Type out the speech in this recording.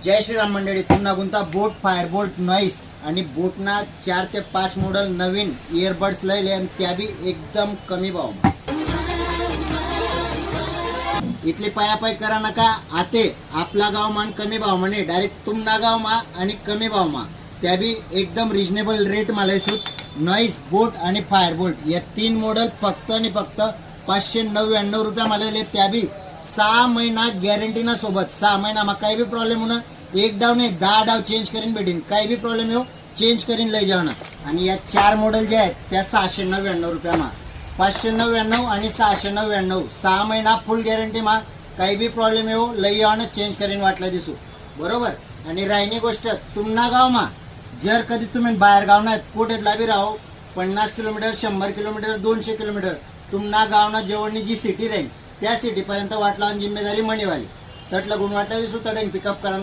जय श्रीराम मंडळी. पुन्हा गुंता बोट Fire Boltt noise आणि बोटना 4 ते 5 मॉडेल नवीन इयरबड्स लयले आणि त्या बी एकदम कमी भाव. इथले पायापाय करा नका. आते आपला गाव मान कमी भाव म्हणे डायरेक्ट तुमना गाव मा आणि कमी भाव मा त्या बी एकदम रिजनेबल रेट मला नॉईस बोट आणि फायर बोल्ट या 3 मॉडेल फक्त आणि फक्त 599 रुपया मला त्या बी 6 महिना गॅरंटी ना सोबत. 6 महिना मा काही भी प्रॉब्लेम होना एक डाव नाही 10 डाव चेंज करीन भेटीन. काही भी प्रॉब्लेम येऊ चेंज करीन लय जाणं. आणि या 4 मॉडेल जे आहेत त्या 699 रुपया मा 599 आणि 699. 6 महिना फुल गॅरंटी मा काही भी प्रॉब्लेम येऊ लय जाणं चेंज करीन वाटलं दिसू बरोबर. आणि राहिनी गोष्ट तुमना गाव मा जर कधी तुम्ही बाहेर गाव नाही कुठेतला बी राहो 50 किलोमीटर 100 किलोमीटर 200 किलोमीटर तुमना गावना जेवणनी जी सिटी राहील त्या सिटी पर्यंत वाटला जिम्मेदारी मणीवाली तटलं गुण वाटलं दिसू तडे पिकअप करा.